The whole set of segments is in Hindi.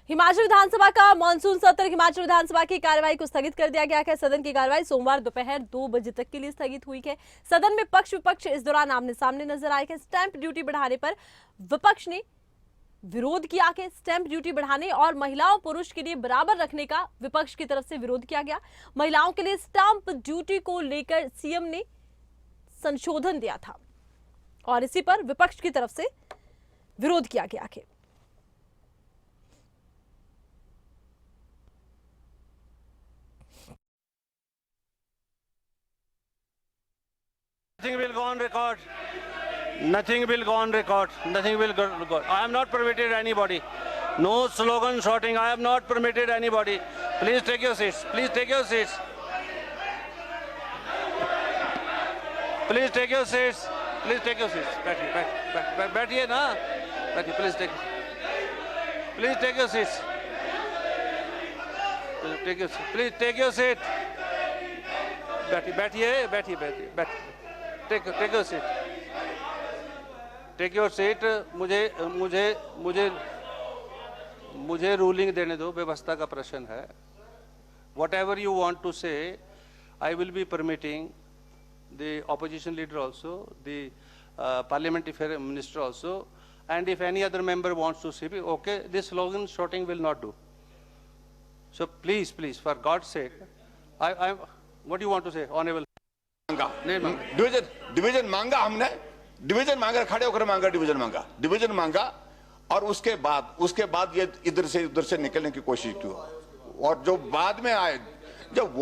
हिमाचल विधानसभा का मानसून सत्र। हिमाचल विधानसभा की कार्यवाही को स्थगित कर दिया गया है। सदन की कार्यवाही सोमवार दोपहर 2 बजे तक के लिए स्थगित हुई है। सदन में पक्ष विपक्ष इस दौरान आमने सामने नजर आए हैं। स्टैंप ड्यूटी बढ़ाने पर विपक्ष ने विरोध किया है। स्टैंप ड्यूटी बढ़ाने और महिलाओं पुरुष के लिए बराबर रखने का विपक्ष की तरफ से विरोध किया गया। महिलाओं के लिए स्टैंप ड्यूटी को लेकर सीएम ने संशोधन दिया था और इसी पर विपक्ष की तरफ से विरोध किया गया है। Nothing will go on record. Nothing will go on record. Nothing will go on record. I have not permitted anybody. No slogan shouting. I have not permitted anybody. Please take your seats. Please take your seats. Please take your seats. Please take your seats. बैठिए ना. बैठिए. Please take. Please take your seats. Take your seat. Please take your seat. बैठिए. Take your seat. Take your seat. मुझे रूलिंग देने दो, व्यवस्था का प्रश्न है. Whatever you want to say, I will be permitting the opposition leader also, the parliamentary affairs minister also, and if any other member wants to speak, okay, this slogan shouting will not do. So please, for God's sake, what do you want to say, honorable? Division मांगा हमने, डिवीजन मांगा, खड़े होकर मांगा, डिवीजन मांगा और उसके बाद ये इधर से उधर से निकलने की कोशिश की और जो बाद में आए, जब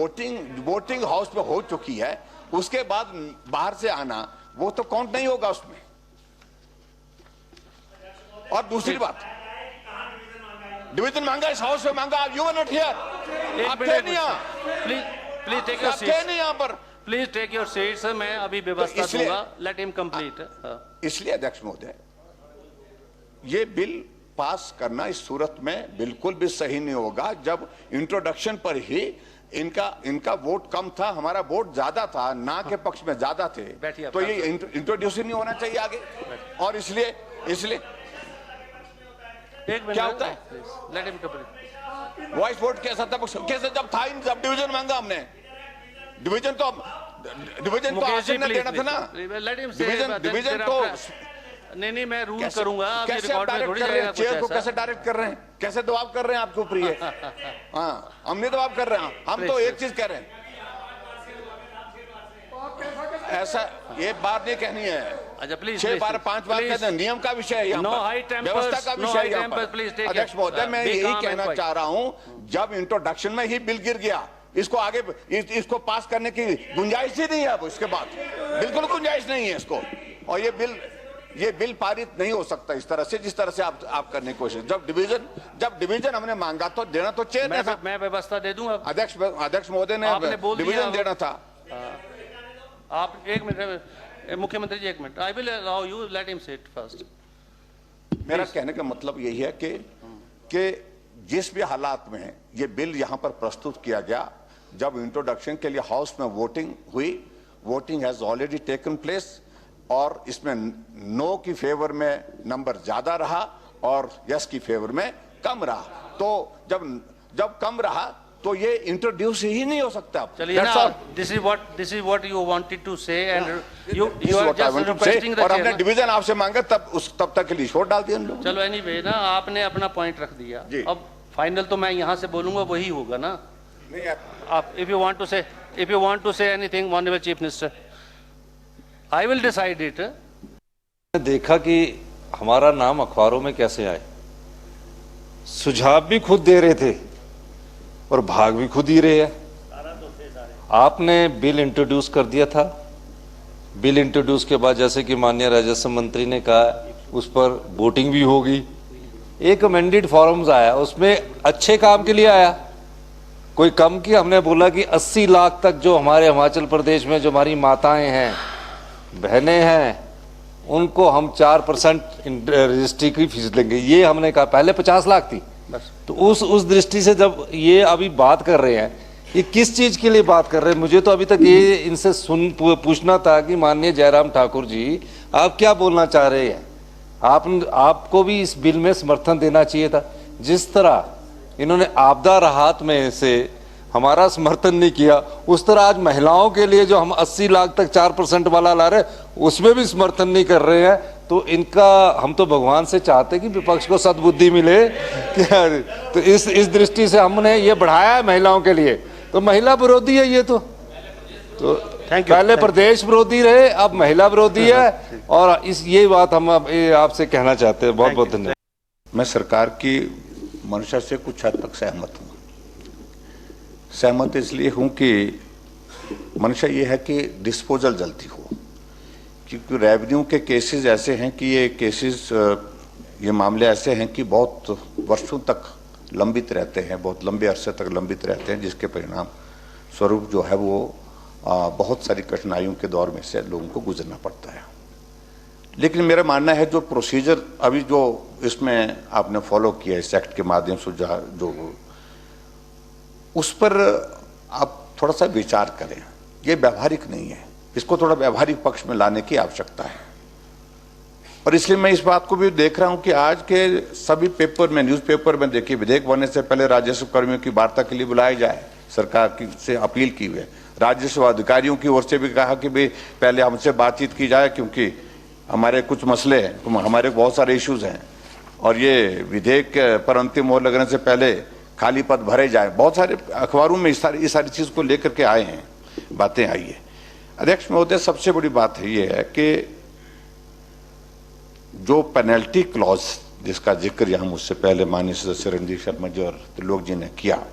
वोटिंग हाउस में हो चुकी है, उसके बाद बाहर से आना वो तो काउंट नहीं होगा उसमें. और दूसरी बात, डिवीजन मांगा, इस हाउस में मांगा, यू वर नॉट हियर, आप थे नहीं यहाँ, प्लीज टेक योर सीट, नहीं यहाँ पर. Please take your seats. मैं अभी व्यवस्था दूंगा. Let him complete. इसलिए अध्यक्ष महोदय, ये बिल पास करना इस सूरत में बिल्कुल भी सही नहीं होगा जब इंट्रोडक्शन पर ही इनका वोट कम था, हमारा वोट ज्यादा था, ना के पक्ष में ज्यादा थे, तो ये इंट्रोड्यूस ही नहीं होना चाहिए आगे. और इसलिए क्या होता है, late him complete. Voice vote कैसा था, कैसे जब था, जब डिवीजन मांगा हमने, डिवीजन तो आसन ने देना था ना. डिवीजन तो नहीं, मैं रूल करूंगा. कैसे डायरेक्ट कर रहे हैं चेयर को, कैसे डायरेक्ट कर रहे हैं, कैसे दबाव कर रहे हैं आपके ऊपर ये. हाँ, हम नहीं दबाव कर रहे हैं, हम तो एक चीज कह रहे हैं, ऐसा ये बात नहीं कहनी है. अच्छा प्लीज, 6 बार 5 बार कहते हैं, नियम का विषय है, व्यवस्था का विषय है. अध्यक्ष महोदय, मैं यही कहना चाह रहा हूं, जब इंट्रोडक्शन में ही बिल गिर गया, इसको आगे इसको पास करने की गुंजाइश ही नहीं है. अब इसके बाद बिल्कुल गुंजाइश नहीं है इसको. और ये बिल पारित नहीं हो सकता इस तरह से, जिस तरह से आप करने की कोशिश. जब डिवीजन हमने मांगा तो देना तो चाहिए था. मैं व्यवस्था दे दूंगा. अध्यक्ष महोदय ने डिवीजन देना था. आप एक मिनट, मुख्यमंत्री जी एक minute. I will allow you, let him sit first. मेरा कहने का मतलब यही है कि जिस भी हालात में ये बिल यहां पर प्रस्तुत किया गया, जब इंट्रोडक्शन के लिए हाउस में वोटिंग हुई, voting has already taken place और इसमें नो की फेवर में नंबर ज्यादा रहा और यस की फेवर में कम रहा. तो जब कम रहा तो ये इंट्रोड्यूस ही नहीं हो सकता. चलिए ना, this is what you wanted to say and you are just requesting the chair. और हमने डिवीजन आपसे मांगा, तब तक के लिए छोड़ डाल दिया हम लोग. चलो एनीवे ना, आपने अपना पॉइंट रख दिया. अब फाइनल तो मैं यहां से बोलूंगा, वही होगा ना. आप if you want to say anything, honourable chief minister, I will decide it. देखा कि हमारा नाम अखबारों में कैसे आए, सुझाव भी खुद दे रहे थे और भाग भी खुद ही रहे हैं. आपने बिल इंट्रोड्यूस कर दिया था. बिल इंट्रोड्यूस के बाद, जैसे कि माननीय राजस्व मंत्री ने कहा, उस पर वोटिंग भी होगी. एक अमेंडेड फॉर्म्स आया, उसमें अच्छे काम के लिए आया, कोई कम की. हमने बोला कि 80 लाख तक जो हमारे हिमाचल प्रदेश में जो हमारी माताएं हैं, बहनें हैं, उनको हम 4% रजिस्ट्री की फीस लेंगे. ये हमने कहा, पहले 50 लाख थी. तो उस दृष्टि से जब ये अभी बात कर रहे हैं, ये किस चीज के लिए बात कर रहे हैं, मुझे तो अभी तक ये इनसे पूछना था कि माननीय जयराम ठाकुर जी, आप क्या बोलना चाह रहे हैं. आपको भी इस बिल में समर्थन देना चाहिए था. जिस तरह इन्होंने आपदा राहत में से हमारा समर्थन नहीं किया, उस तरह आज महिलाओं के लिए जो हम 80 लाख तक 4% वाला ला रहे उसमें भी समर्थन नहीं कर रहे हैं। तो इनका हम तो भगवान से चाहते हैं कि विपक्ष को सद्बुद्धि मिले तो इस दृष्टि से हमने ये बढ़ाया है महिलाओं के लिए। तो महिला विरोधी है ये तो पहले प्रदेश विरोधी रहे, अब महिला विरोधी है। और ये बात हम आपसे कहना चाहते हैं। बहुत बहुत धन्यवाद। मैं सरकार की मंशा से कुछ हद तक सहमत हूँ। सहमत इसलिए हूँ कि मंशा ये है कि डिस्पोजल जल्दी हो, क्योंकि रेवेन्यू के केसेस ऐसे हैं कि ये मामले ऐसे हैं कि बहुत वर्षों तक लंबित रहते हैं, बहुत लंबे अरसे तक लंबित रहते हैं, जिसके परिणाम स्वरूप जो है वो बहुत सारी कठिनाइयों के दौर में से लोगों को गुजरना पड़ता है। लेकिन मेरा मानना है जो प्रोसीजर अभी जो इसमें आपने फॉलो किया इस एक्ट के माध्यम से जो उस पर आप थोड़ा सा विचार करें। ये व्यवहारिक नहीं है, इसको थोड़ा व्यवहारिक पक्ष में लाने की आवश्यकता है। और इसलिए मैं इस बात को भी देख रहा हूं कि आज के सभी पेपर में, न्यूज़पेपर में देखिए, विधेयक बनने से पहले राजस्व कर्मियों की वार्ता के लिए बुलाया जाए, सरकार की से अपील की हुई है। राजस्व अधिकारियों की ओर से भी कहा कि भाई पहले हमसे बातचीत की जाए, क्योंकि हमारे कुछ मसले हैं, हमारे बहुत सारे इश्यूज हैं, और ये विधेयक पर अंतिम मोहर लगने से पहले खाली पद भरे जाए। बहुत सारे अखबारों में इस सारी चीज को लेकर के आए हैं, बातें आई है। अध्यक्ष महोदय, सबसे बड़ी बात है ये है कि जो पेनल्टी क्लॉज जिसका जिक्र यहाँ मुझसे पहले माननीय सदस्य रणदीप शर्मा जी और त्रिलोक जी ने किया,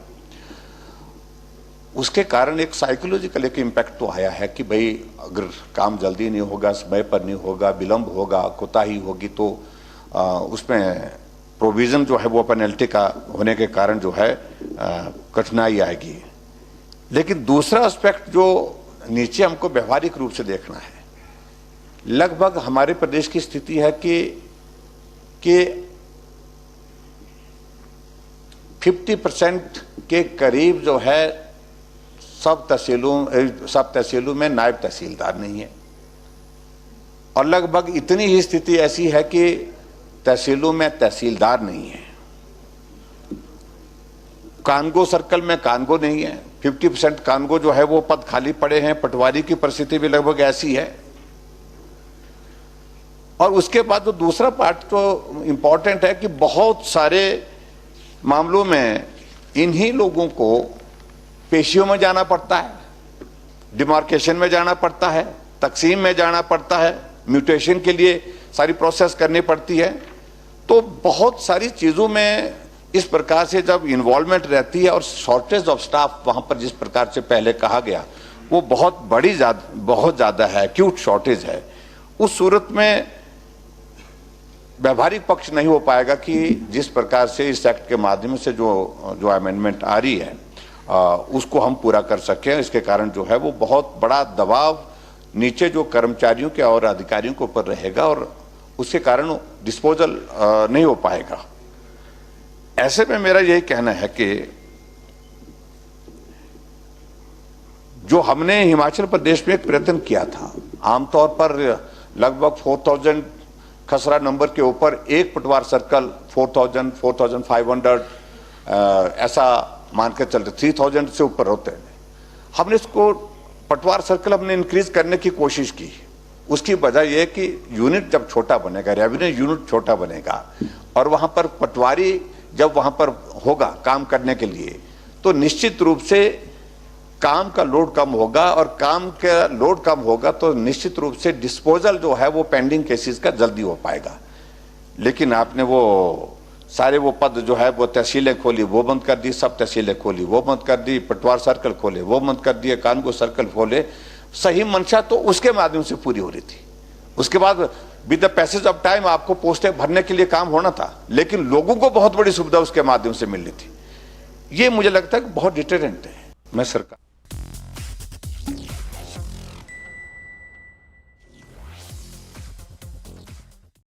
उसके कारण एक साइकोलॉजिकल एक इम्पैक्ट तो आया है कि भाई अगर काम जल्दी नहीं होगा, समय पर नहीं होगा, विलंब होगा, कोताही होगी, तो उसमें प्रोविजन जो है वो पेनल्टी का होने के कारण जो है कठिनाई आएगी। लेकिन दूसरा एस्पेक्ट जो नीचे हमको व्यवहारिक रूप से देखना है, लगभग हमारे प्रदेश की स्थिति है कि 50% के करीब जो है सब तहसीलों में नायब तहसीलदार नहीं है, और लगभग इतनी ही स्थिति ऐसी है कि तहसीलों में तहसीलदार नहीं है। कानगो सर्कल में कानगो नहीं है, 50% कानगो जो है वो पद खाली पड़े हैं। पटवारी की परिस्थिति भी लगभग ऐसी है। और उसके बाद जो दूसरा पार्ट तो इंपॉर्टेंट है कि बहुत सारे मामलों में इन्हीं लोगों को पेशियों में जाना पड़ता है, डिमार्केशन में जाना पड़ता है, तकसीम में जाना पड़ता है, म्यूटेशन के लिए सारी प्रोसेस करनी पड़ती है। तो बहुत सारी चीजों में इस प्रकार से जब इन्वॉल्वमेंट रहती है, और शॉर्टेज ऑफ स्टाफ वहां पर जिस प्रकार से पहले कहा गया वो बहुत ज्यादा है, एक्यूट शॉर्टेज है। उस सूरत में व्यवहारिक पक्ष नहीं हो पाएगा कि जिस प्रकार से इस एक्ट के माध्यम से जो अमेंडमेंट आ रही है उसको हम पूरा कर सकें। इसके कारण जो है वो बहुत बड़ा दबाव नीचे जो कर्मचारियों के और अधिकारियों के ऊपर रहेगा, और उसके कारण डिस्पोजल नहीं हो पाएगा। ऐसे में मेरा यही कहना है कि जो हमने हिमाचल प्रदेश में एक प्रयत्न किया था, आमतौर पर लगभग 4000 खसरा नंबर के ऊपर एक पटवार सर्कल 4000, 4500 ऐसा मान के चलते 3000 से ऊपर होते हैं। हमने इसको पटवार सर्कल हमने इंक्रीज करने की कोशिश की। उसकी वजह यह कि यूनिट जब छोटा बनेगा, रेवेन्यू यूनिट छोटा बनेगा, और वहां पर पटवारी जब वहां पर होगा काम करने के लिए, तो निश्चित रूप से काम का लोड कम होगा, और काम का लोड कम होगा तो निश्चित रूप से डिस्पोजल जो है वो पेंडिंग केसेस का जल्दी हो पाएगा। लेकिन आपने वो सारे वो पद जो है वो तहसीलें खोली वो बंद कर दी, सब तहसीलें खोली वो बंद कर दी, पटवार सर्कल खोले वो बंद कर दिए, कानगो सर्कल खोले। सही मंशा तो उसके माध्यम से पूरी हो रही थी। उसके बाद with the passage of time आपको पोस्टें भरने के लिए काम होना था, लेकिन लोगों को बहुत बड़ी सुविधा उसके माध्यम से मिलनी थी। ये मुझे लगता है कि बहुत डिटरेंट है। मैं सरकार